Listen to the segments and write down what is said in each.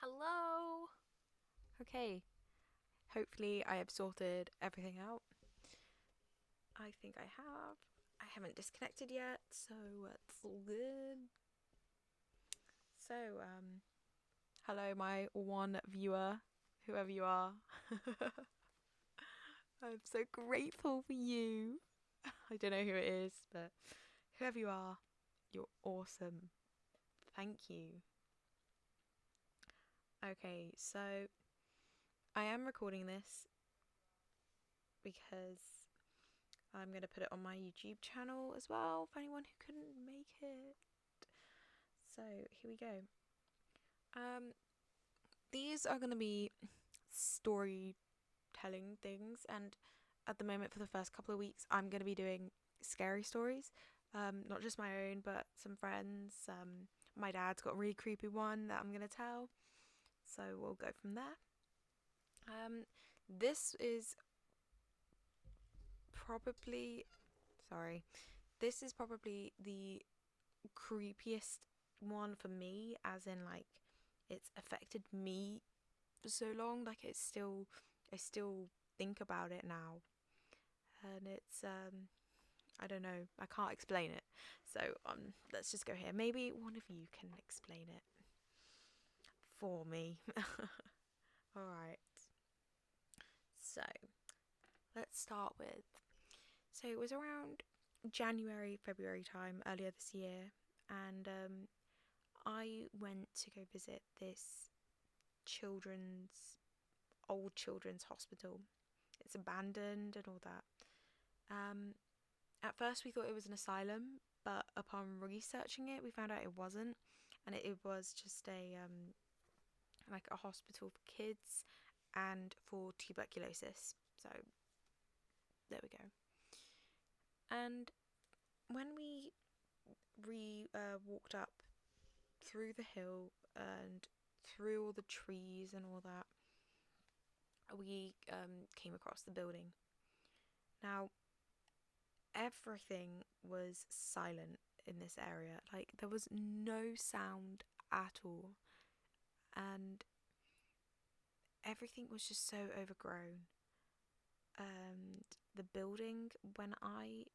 Hello. Okay, hopefully I have sorted everything out. I think I have. I haven't disconnected yet, so it's all good. So, hello, my one viewer, whoever you are. I'm so grateful for you. I don't know who it is, but whoever you are, you're awesome. Thank you. Okay, so I am recording this because I'm going to put it on my YouTube channel as well for anyone who couldn't make it. So here we go. These are going to be storytelling things, and at the moment, for the first couple of weeks, I'm going to be doing scary stories. Not just my own, but some friends. My dad's got a really creepy one that I'm going to tell. So we'll go from there. This is probably. Sorry. This is probably the creepiest one for me, as in, like, it's affected me for so long. Like, I still think about it now, and it's I don't know, I can't explain it. So let's just go here. Maybe one of you can explain it for me. All right. So let's start with. So it was around January, February time earlier this year, and I went to go visit this children's old children's hospital. It's abandoned and all that. Um, at first we thought it was an asylum, but upon researching it, we found out it wasn't, and it was just a like a hospital for kids and for tuberculosis. So there we go. And when we walked up through the hill and through all the trees and all that, we came across the building. Now, everything was silent in this area. Like, there was no sound at all. And everything was just so overgrown. And the building, when I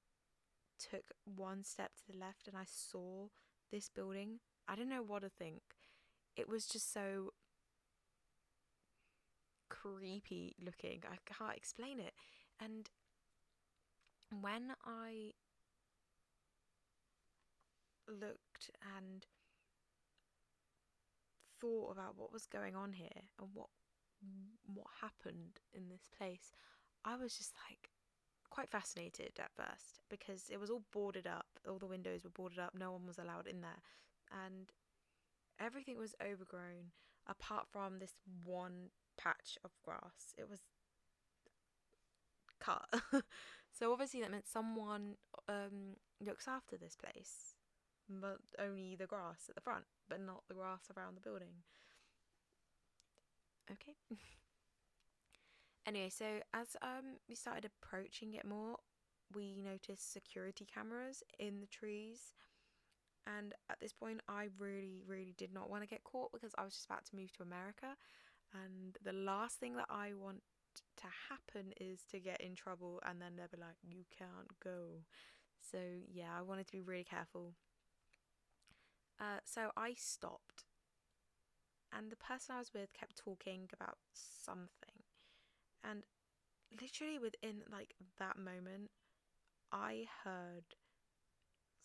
took one step to the left and I saw this building, I didn't know what to think. It was just so creepy looking. I can't explain it. And when I looked and thought about what was going on here and what happened in this place, I was just like quite fascinated at first, because it was all boarded up. All the windows were boarded up. No one was allowed in there, and everything was overgrown apart from this one patch of grass. It was cut. So obviously that meant someone looks after this place, but only the grass at the front, but not the grass around the building. Okay. Anyway, so as we started approaching it more, we noticed security cameras in the trees. And at this point, I really, really did not want to get caught, because I was just about to move to America. And the last thing that I want to happen is to get in trouble and then they'll be like, you can't go. So yeah, I wanted to be really careful. So I stopped, and the person I was with kept talking about something. And literally within like that moment, I heard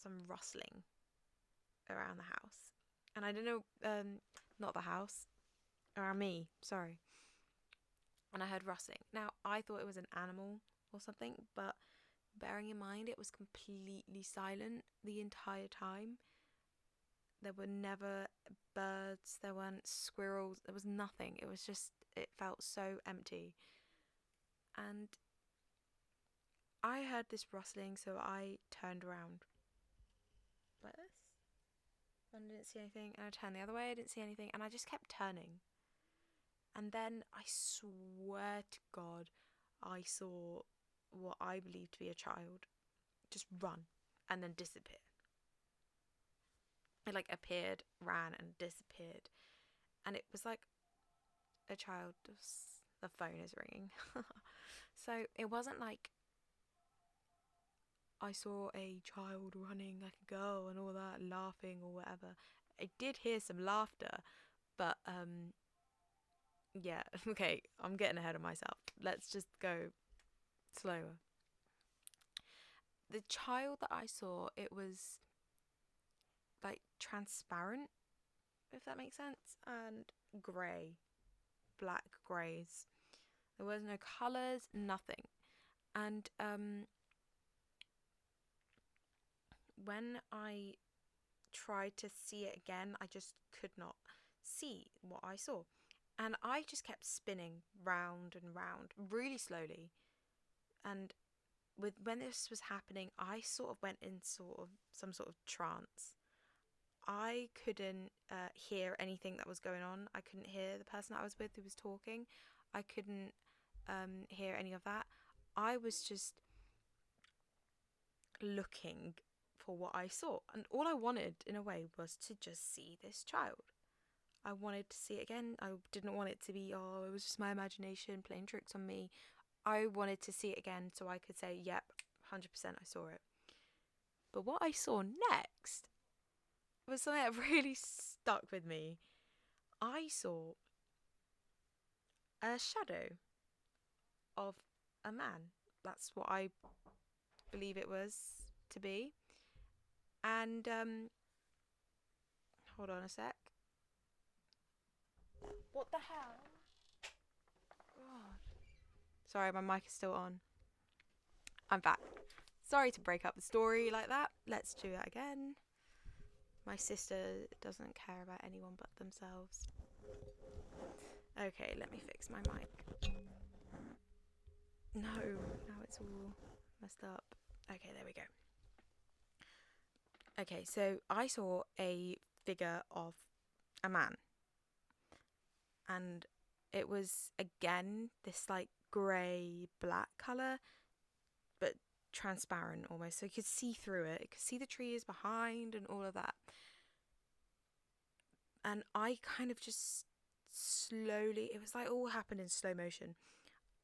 some rustling around the house. And I don't know, not the house, around me, sorry. And I heard rustling. Now, I thought it was an animal or something, but bearing in mind it was completely silent the entire time. There were never birds, there weren't squirrels, there was nothing. It was just, it felt so empty. And I heard this rustling, so I turned around like this, and I didn't see anything. And I turned the other way, I didn't see anything, and I just kept turning. And then I swear to God, I saw what I believed to be a child just run and then disappear. It like appeared, ran, and disappeared. And it was like a child. The phone is ringing. So it wasn't like I saw a child running like a girl and all that, laughing or whatever. I did hear some laughter, but yeah, okay, I'm getting ahead of myself. Let's just go slower. The child that I saw, it was like transparent, if that makes sense, and grey, black greys. There was no colours, nothing. And when I tried to see it again, I just could not see what I saw. And I just kept spinning round and round really slowly. And when this was happening, I sort of went in some sort of trance. I couldn't hear anything that was going on. I couldn't hear the person that I was with who was talking. I couldn't hear any of that. I was just looking for what I saw. And all I wanted, in a way, was to just see this child. I wanted to see it again. I didn't want it to be, oh, it was just my imagination playing tricks on me. I wanted to see it again so I could say, yep, 100% I saw it. But what I saw next was something that really stuck with me. I saw a shadow of a man. That's what I believe it was to be. And hold on a sec. What the hell? God. Sorry, my mic is still on. I'm back. Sorry to break up the story like that. Let's do that again. My sister doesn't care about anyone but themselves. Okay, let me fix my mic. No, now it's all messed up. Okay, there we go. Okay, so I saw a figure of a man. And it was, again, this like grey black colour, but transparent almost. So you could see through it. You could see the trees behind and all of that. And I kind of just slowly, it was like all happened in slow motion.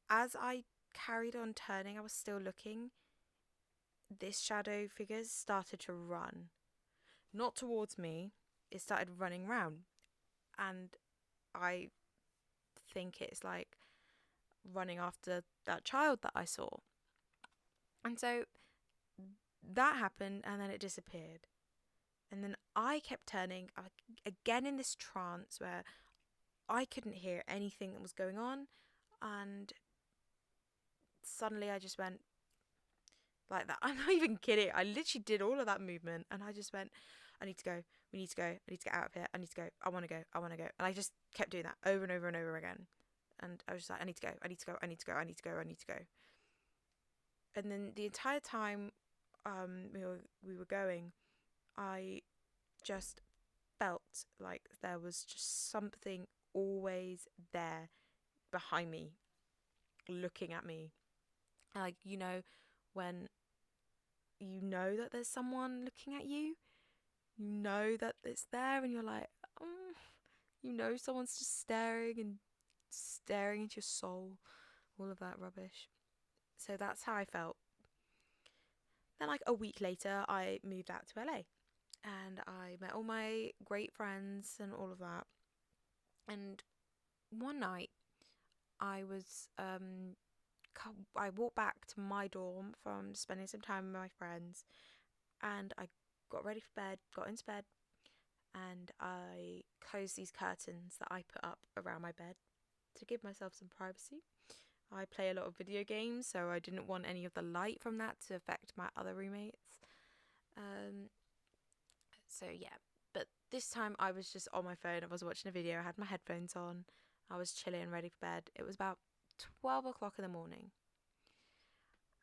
As I carried on turning, I was still looking. This shadow figure started to run. Not towards me. It started running round. And I think it's like running after that child that I saw. And so that happened, and then it disappeared. And then I kept turning, again in this trance where I couldn't hear anything that was going on. And suddenly I just went like that. I'm not even kidding. I literally did all of that movement, and I just went, I need to go. We need to go. I need to get out of here. I need to go. I want to go. I want to go. And I just kept doing that over and over and over again. And I was just like, I need to go. I need to go. I need to go. I need to go. I need to go. And then the entire time we were going, I just felt like there was just something always there behind me, looking at me. Like, you know, when you know that there's someone looking at you, you know that it's there, and you're like, you know someone's just staring and staring into your soul, all of that rubbish. So that's how I felt. Then like a week later, I moved out to LA, and I met all my great friends and all of that. And one night I was I walked back to my dorm from spending some time with my friends, and I got ready for bed, got into bed, and I closed these curtains that I put up around my bed to give myself some privacy. I play a lot of video games, so I didn't want any of the light from that to affect my other roommates. So yeah, but this time I was just on my phone. I was watching a video. I had my headphones on. I was chilling, ready for bed. It was about 12 o'clock in the morning.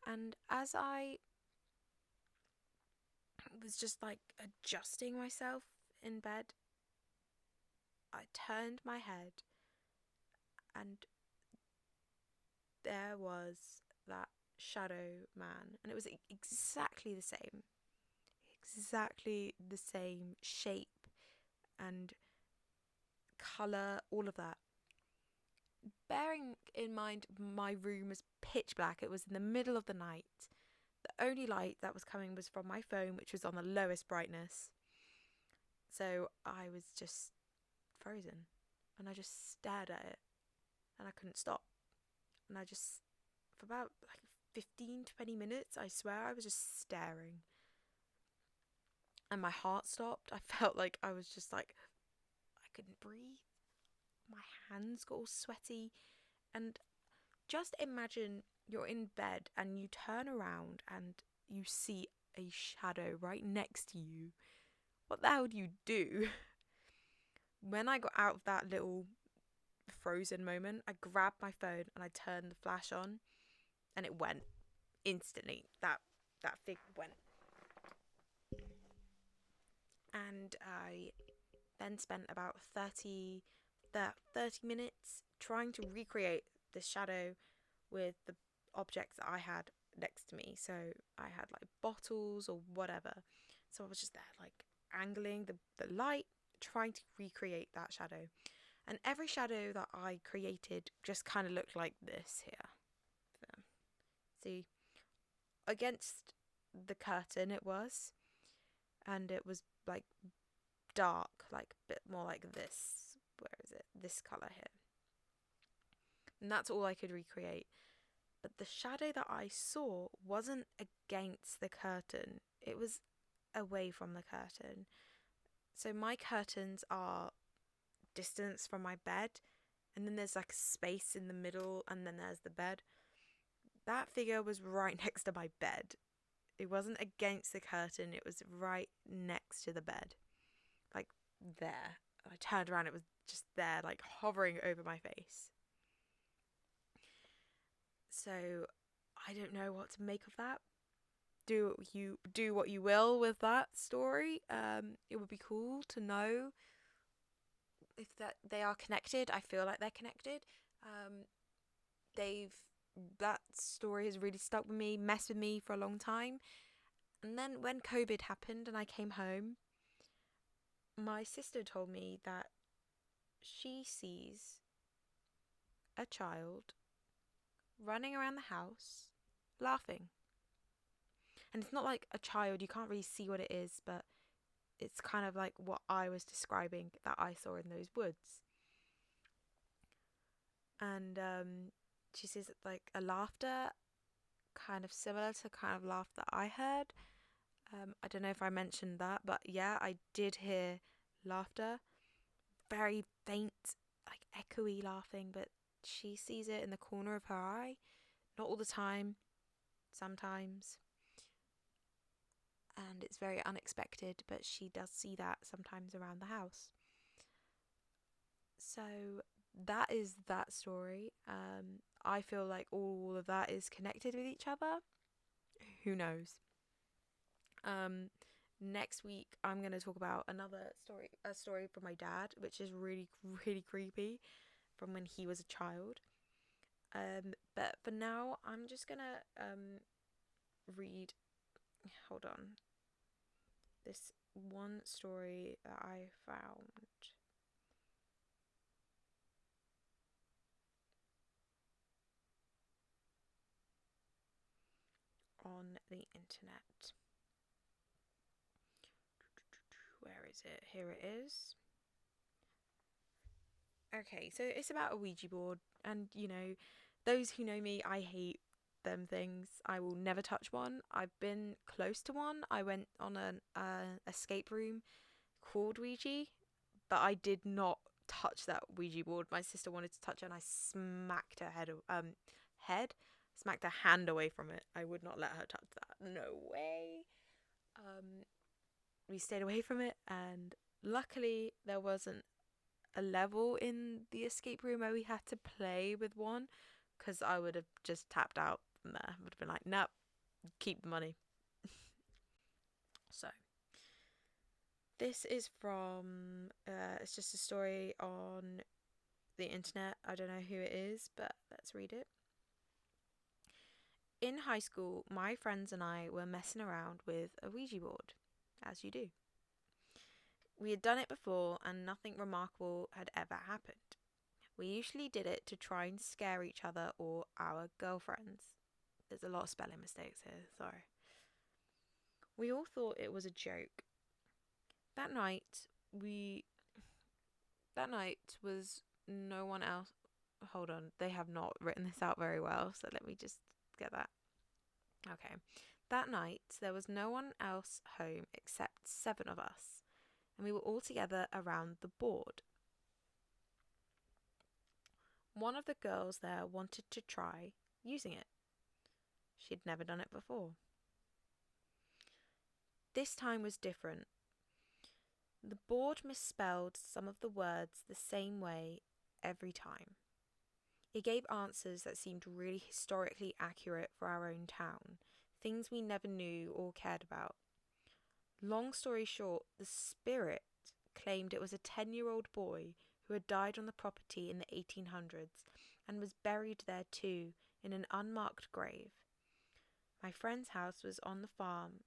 And as I was just like adjusting myself in bed, I turned my head, and there was that shadow man, and it was exactly the same. Exactly the same shape and colour, all of that. bearing in mind my room was pitch black, it was in the middle of the night. The only light that was coming was from my phone, which was on the lowest brightness. So I was just frozen, and I just stared at it, and I couldn't stop. And I just, for about like 15, 20 minutes, I swear, I was just staring. And my heart stopped. I felt like I was just like, I couldn't breathe. My hands got all sweaty. And just imagine you're in bed and you turn around and you see a shadow right next to you. What the hell do you do? When I got out of that little frozen moment, I grabbed my phone and I turned the flash on, and it went instantly. That figure went. And I then spent about 30 minutes trying to recreate the shadow with the objects that I had next to me. So I had like bottles or whatever. So I was just there like angling the light, trying to recreate that shadow. And every shadow that I created just kind of looked like this here. So, see, against the curtain it was, and it was like dark, like a bit more like this. Where is it? This colour here. And that's all I could recreate. But the shadow that I saw wasn't against the curtain. It was away from the curtain. So my curtains are distance from my bed, and then there's like a space in the middle, and then there's the bed. That figure was right next to my bed. It wasn't against the curtain, it was right next to the bed. Like there. I turned around, it was just there, like hovering over my face. So I don't know what to make of that. Do what you will with that story. It would be cool to know if that they are connected. I feel like they're connected. They've that story has really stuck with me, messed with me for a long time. And then when COVID happened and I came home, my sister told me that she sees a child running around the house laughing. And it's not like a child, you can't really see what it is, but it's kind of like what I was describing that I saw in those woods. And she says like a laughter kind of similar to kind of laugh that I heard. I don't know if I mentioned that, but yeah, I did hear laughter. Very faint, like echoey laughing, but she sees it in the corner of her eye. Not all the time, sometimes. And it's very unexpected, but she does see that sometimes around the house. So that is that story. I feel like all of that is connected with each other. Who knows? Next week I'm going to talk about a story from my dad, which is really, really creepy, from when he was a child. But for now, I'm just going to read, hold on, this one story that I found. On the internet. Where is it? Here it is. Okay, so it's about a Ouija board, and those who know me, I hate them things. I will never touch one. I've been close to one. I went on an escape room called Ouija, but I did not touch that Ouija board. My sister wanted to touch it, and I smacked her smacked her hand away from it. I would not let her touch that. No way. We stayed away from it, and luckily there wasn't a level in the escape room where we had to play with one, because I would have just tapped out from there. I would have been like, nope, keep the money. So this is from it's just a story on the internet. I don't know who it is, but let's read it. In high school, my friends and I were messing around with a Ouija board, as you do. We had done it before and nothing remarkable had ever happened. We usually did it to try and scare each other or our girlfriends. There's a lot of spelling mistakes here, sorry. We all thought it was a joke. That night, That night was no one else. Hold on, they have not written this out very well, so let me just get that. Okay. That night, there was no one else home except 7 of us, and we were all together around the board. One of the girls there wanted to try using it. She'd never done it before. This time was different. The board misspelled some of the words the same way every time. It gave answers that seemed really historically accurate for our own town, things we never knew or cared about. Long story short, the spirit claimed it was a 10-year-old boy who had died on the property in the 1800s and was buried there too, in an unmarked grave. My friend's house was on a farm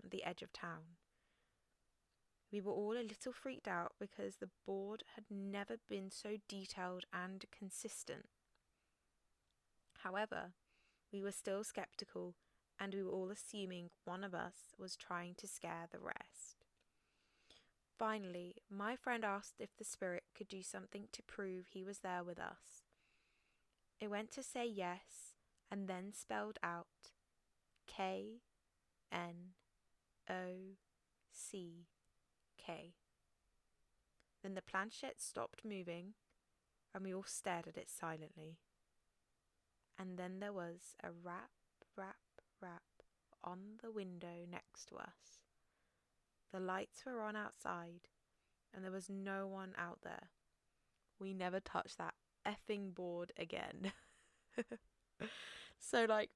at the edge of town. We were all a little freaked out because the board had never been so detailed and consistent. However, we were still skeptical, and we were all assuming one of us was trying to scare the rest. Finally, my friend asked if the spirit could do something to prove he was there with us. It went to say yes, and then spelled out KNOCK. Then the planchette stopped moving, and we all stared at it silently. And then there was a rap, rap, rap on the window next to us. The lights were on outside, and there was no one out there. We never touched that effing board again. So, like,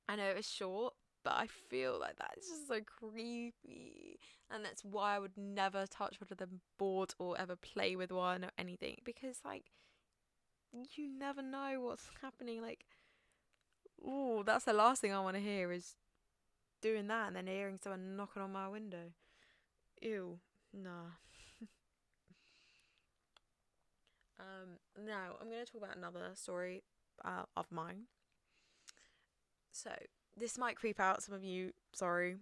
I know it's short, but I feel like that's just so creepy. And that's why I would never touch one of them boards or ever play with one or anything. Because, like, you never know what's happening. Like, ooh, that's the last thing I want to hear is doing that and then hearing someone knocking on my window. Ew, nah. Now I'm going to talk about another story of mine. So, this might creep out some of you, sorry.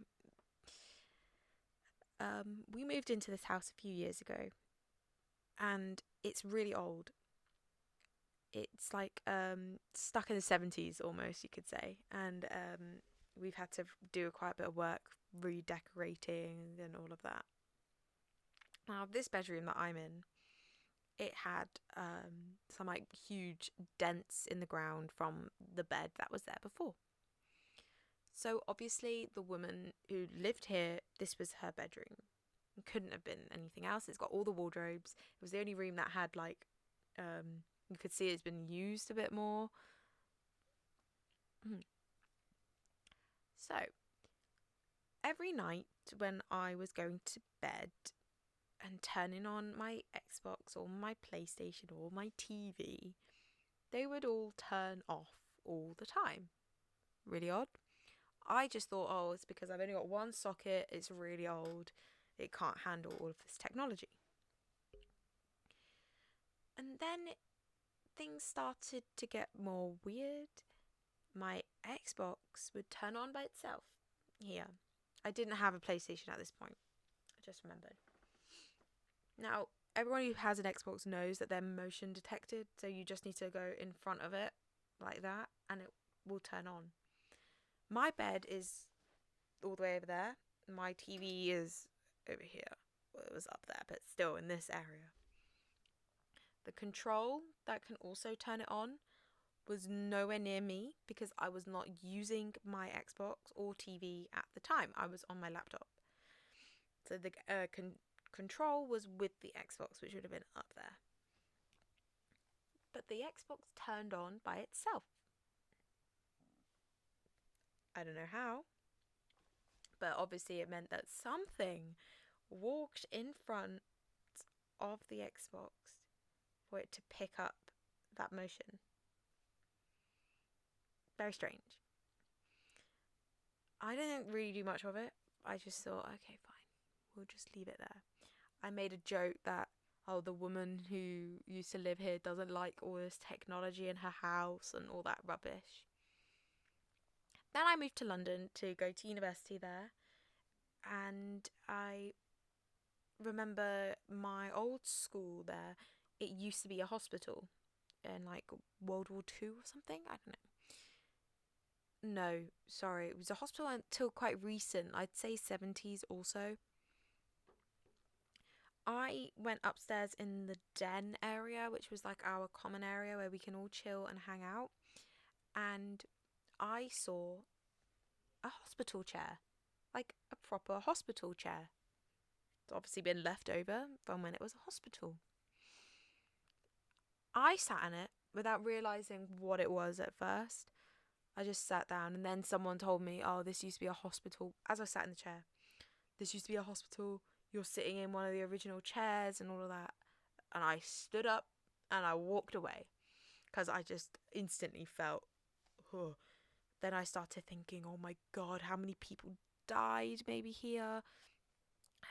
We moved into this house a few years ago, and it's really old. It's like stuck in the 70s almost, you could say, and we've had to do quite a bit of work redecorating and all of that. Now, this bedroom that I'm in, it had some like huge dents in the ground from the bed that was there before. So obviously the woman who lived here, this was her bedroom. It couldn't have been anything else. It's got all the wardrobes. It was the only room that had like, you could see it's been used a bit more. So every night when I was going to bed and turning on my Xbox or my PlayStation or my TV, they would all turn off all the time. Really odd. I just thought, oh, it's because I've only got one socket, it's really old, it can't handle all of this technology. And then things started to get more weird. My Xbox would turn on by itself. Here. I didn't have a PlayStation at this point. I just remembered. Now, everyone who has an Xbox knows that they're motion detected, so you just need to go in front of it like that and it will turn on. My bed is all the way over there. My TV is over here. Well, it was up there, but still in this area. The control that can also turn it on was nowhere near me because I was not using my Xbox or TV at the time. I was on my laptop. So the control was with the Xbox, which would have been up there. But the Xbox turned on by itself. I don't know how, but obviously it meant that something walked in front of the Xbox for it to pick up that motion. Very strange. I didn't really do much of it. I just thought, okay, fine, we'll just leave it there. I made a joke that, oh, the woman who used to live here doesn't like all this technology in her house and all that rubbish. Then I moved to London to go to university there, and I remember my old school there, it used to be a hospital in like World War II or something. I don't know. No, sorry, it was a hospital until quite recent. I'd say 70s also. I went upstairs in the den area, which was like our common area where we can all chill and hang out. And I saw a hospital chair, like a proper hospital chair. It's obviously been left over from when it was a hospital. I sat in it without realising what it was at first. I just sat down, and then someone told me, oh, this used to be a hospital. As I sat in the chair, this used to be a hospital. You're sitting in one of the original chairs and all of that. And I stood up and I walked away because I just instantly felt, oh. Then I started thinking, oh my God, how many people died maybe here?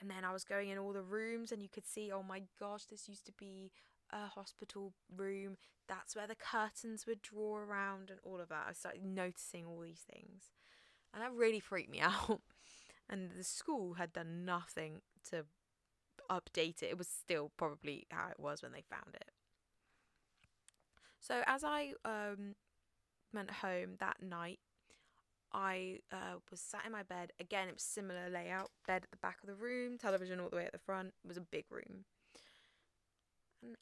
And then I was going in all the rooms and you could see, oh my gosh, this used to be a hospital room. That's where the curtains would draw around and all of that. I started noticing all these things. And that really freaked me out. And the school had done nothing to update it. It was still probably how it was when they found it. So as I went home that night, I was sat in my bed. Again, it was similar layout. Bed at the back of the room, television all the way at the front. It was a big room. And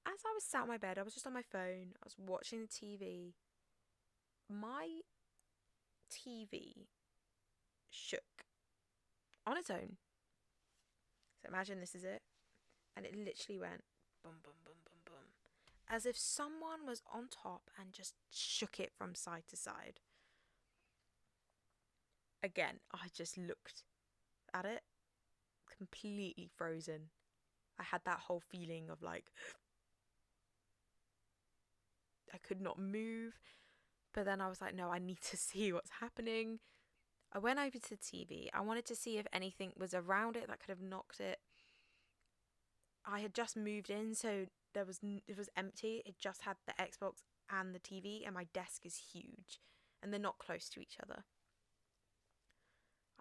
as I was sat in my bed, I was just on my phone. I was watching the TV. My TV shook on its own. So imagine this is it. And it literally went boom, boom, boom, boom, boom. As if someone was on top and just shook it from side to side. Again, I just looked at it, completely frozen. I had that whole feeling of like, I could not move. But then I was like, no, I need to see what's happening. I went over to the TV. I wanted to see if anything was around it that could have knocked it. I had just moved in, so it was empty. It just had the Xbox and the TV, and my desk is huge, and they're not close to each other.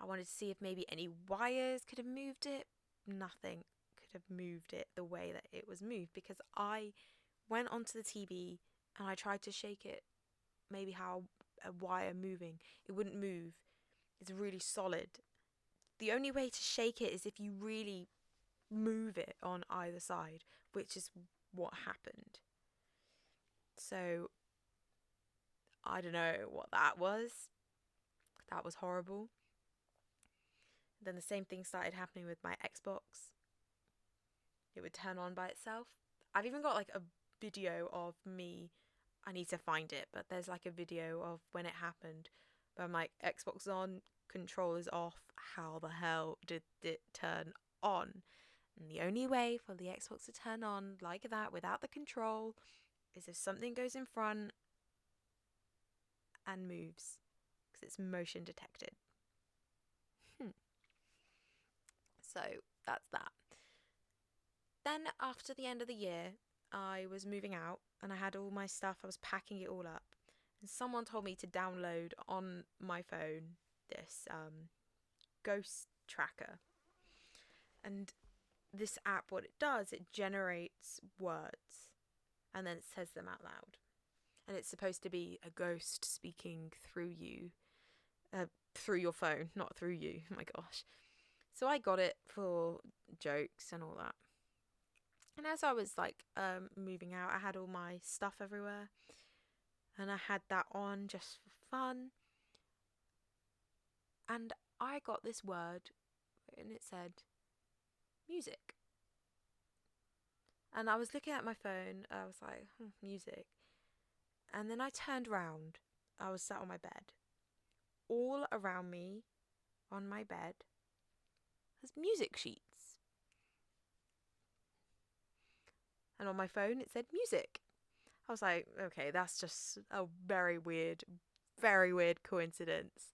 I wanted to see if maybe any wires could have moved it. Nothing could have moved it the way that it was moved, because I went onto the TV and I tried to shake it, maybe how a wire moving. It wouldn't move. It's really solid. The only way to shake it is if you really move it on either side, which is what happened. So I don't know what that was. That was horrible. Then the same thing started happening with my Xbox. It would turn on by itself. I've even got like a video of me. I need to find it, but there's like a video of when it happened. But I'm like, Xbox on, controllers off. How the hell did it turn on? And the only way for the Xbox to turn on like that without the control is if something goes in front and moves, because it's motion detected. So that's that. Then after the end of the year, I was moving out and I had all my stuff. I was packing it all up. And someone told me to download on my phone this ghost tracker. And this app, what it does, it generates words and then it says them out loud. And it's supposed to be a ghost speaking through you, through your phone, not through you. Oh my gosh. So I got it for jokes and all that. And as I was like moving out, I had all my stuff everywhere. And I had that on just for fun. And I got this word and it said music. And I was looking at my phone. I was like, music. And then I turned round. I was sat on my bed. All around me on my bed was music sheets. And on my phone it said music. I was like, okay, that's just a very weird coincidence.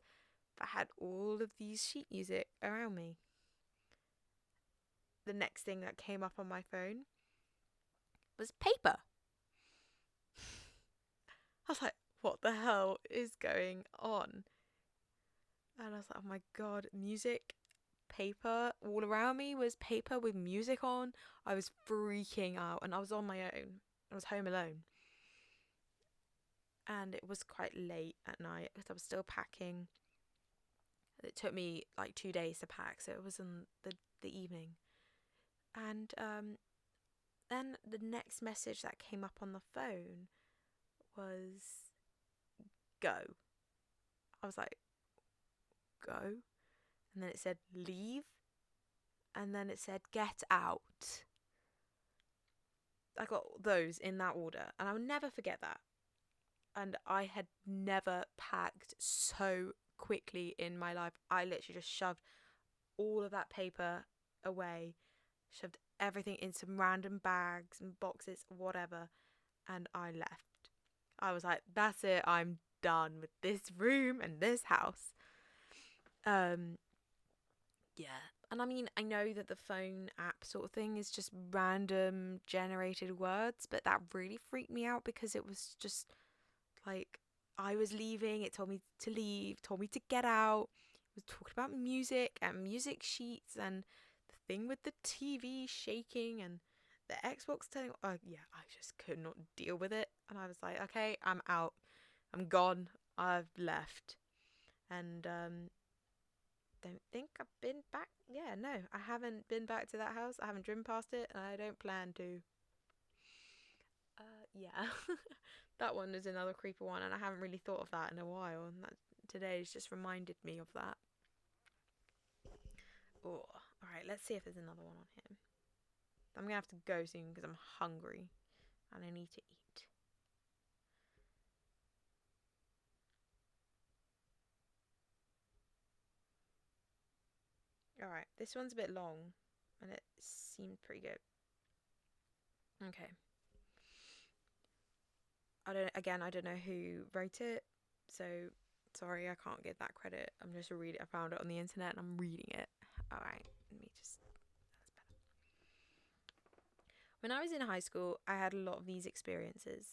I had all of these sheet music around me. the next thing that came up on my phone was paper. I was like, what the hell is going on? And I was like, oh my God, music, paper. All around me was paper with music on. I was freaking out, and I was on my own. I was home alone. And it was quite late at night because I was still packing. It took me like 2 days to pack, so it was in the evening. And then the next message that came up on the phone was go. I was like, go? And then it said leave. And then it said get out. I got those in that order, and I'll never forget that. And I had never packed so quickly in my life. I literally just shoved all of that paper away, shoved everything in some random bags and boxes, whatever, and I left. I was like, that's it, I'm done with this room and this house. Yeah. And I mean, I know that the phone app sort of thing is just random generated words, but that really freaked me out because it was just like I was leaving, it told me to leave, told me to get out. It was talking about music and music sheets and the thing with the TV shaking and the Xbox turning. Oh, yeah, I just could not deal with it. And I was like, okay, I'm out. I'm gone. I've left. And don't think I've been back. Yeah, no, I haven't been back to that house. I haven't driven past it, and I don't plan to. Yeah. That one is another creepy one, and I haven't really thought of that in a while, and that today's just reminded me of that. Oh, alright, let's see if there's another one on here. I'm gonna have to go soon because I'm hungry and I need to eat. Alright, this one's a bit long and it seemed pretty good. Okay. I don't know who wrote it, so sorry, I can't give that credit. I'm just reading. I found it on the internet and I'm reading it. Alright, let me just. That's better. When I was in high school, I had a lot of these experiences.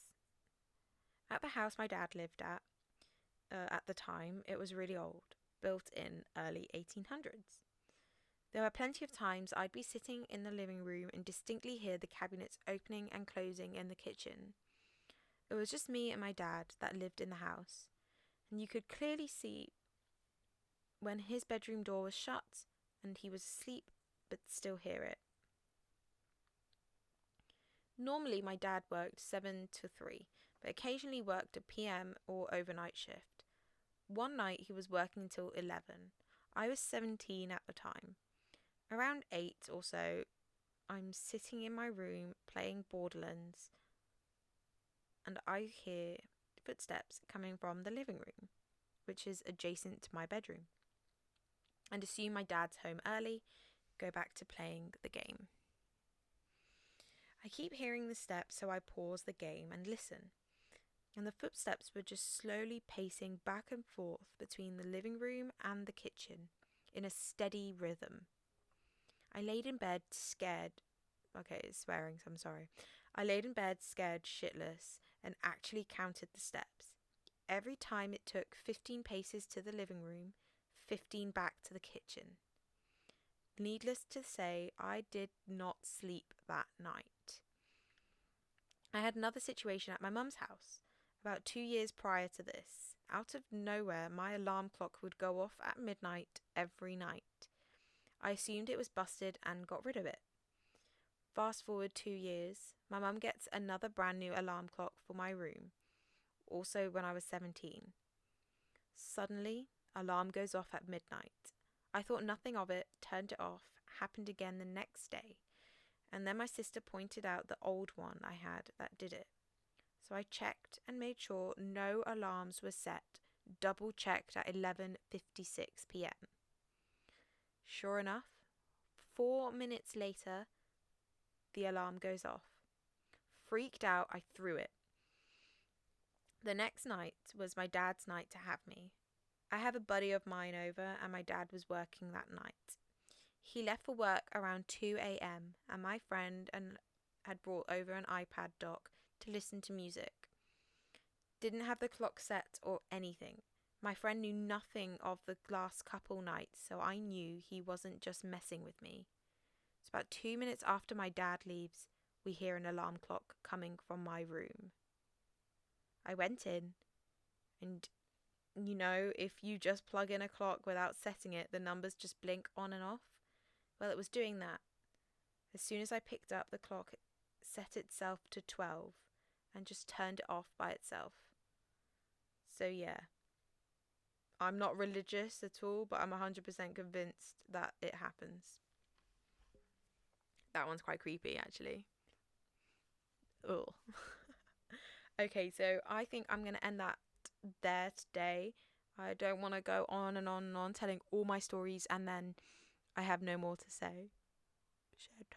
At the house my dad lived at the time, it was really old, built in early 1800s. There were plenty of times I'd be sitting in the living room and distinctly hear the cabinets opening and closing in the kitchen. It was just me and my dad that lived in the house, and you could clearly see when his bedroom door was shut and he was asleep, but still hear it. Normally my dad worked 7 to 3, but occasionally worked a PM or overnight shift. One night he was working till 11. I was 17 at the time. Around 8 or so, I'm sitting in my room playing Borderlands, and I hear footsteps coming from the living room, which is adjacent to my bedroom, and assume my dad's home early, go back to playing the game. I keep hearing the steps, so I pause the game and listen, and the footsteps were just slowly pacing back and forth between the living room and the kitchen in a steady rhythm. I laid in bed scared. Okay, it's swearing, so I'm sorry. I laid in bed scared shitless and actually counted the steps. Every time it took 15 paces to the living room, 15 back to the kitchen. Needless to say, I did not sleep that night. I had another situation at my mum's house, about 2 years prior to this. Out of nowhere, my alarm clock would go off at midnight every night. I assumed it was busted and got rid of it. Fast forward 2 years, my mum gets another brand new alarm clock for my room, also when I was 17. Suddenly, alarm goes off at midnight. I thought nothing of it, turned it off, happened again the next day, and then my sister pointed out the old one I had that did it. So I checked and made sure no alarms were set, double checked at 11:56 p.m. Sure enough, 4 minutes later, the alarm goes off. Freaked out, I threw it. The next night was my dad's night to have me. I have a buddy of mine over and my dad was working that night. He left for work around 2 a.m. and my friend had brought over an iPad dock to listen to music. Didn't have the clock set or anything. My friend knew nothing of the last couple nights, so I knew he wasn't just messing with me. It's about 2 minutes after my dad leaves, we hear an alarm clock coming from my room. I went in, and you know, if you just plug in a clock without setting it, the numbers just blink on and off. Well, it was doing that. As soon as I picked up the clock, it set itself to 12 and just turned it off by itself. So yeah, I'm not religious at all, but I'm 100% convinced that it happens. That one's quite creepy, actually. Ugh. Okay, so I think I'm going to end that there today. I don't want to go on and on and on telling all my stories and then I have no more to say. Sad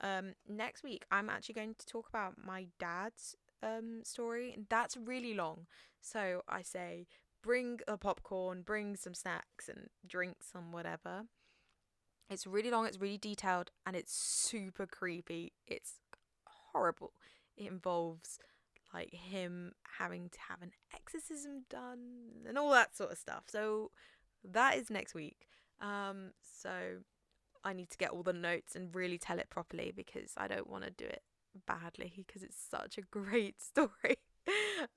times. Next week, I'm actually going to talk about my dad's story. That's really long. So I say bring a popcorn, bring some snacks and drinks and whatever. It's really long, it's really detailed, and it's super creepy. It's horrible. It involves like him having to have an exorcism done and all that sort of stuff. So that is next week. So I need to get all the notes and really tell it properly because I don't want to do it badly because it's such a great story.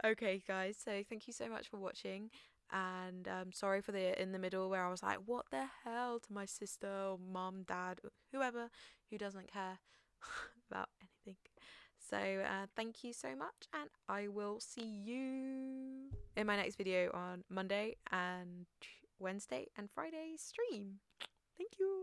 Okay, guys, so thank you so much for watching. And sorry for the in the middle where I was like, what the hell, to my sister or mum, dad, whoever who doesn't care about anything. So thank you so much, and I will see you in my next video on Monday and Wednesday and Friday stream. Thank you.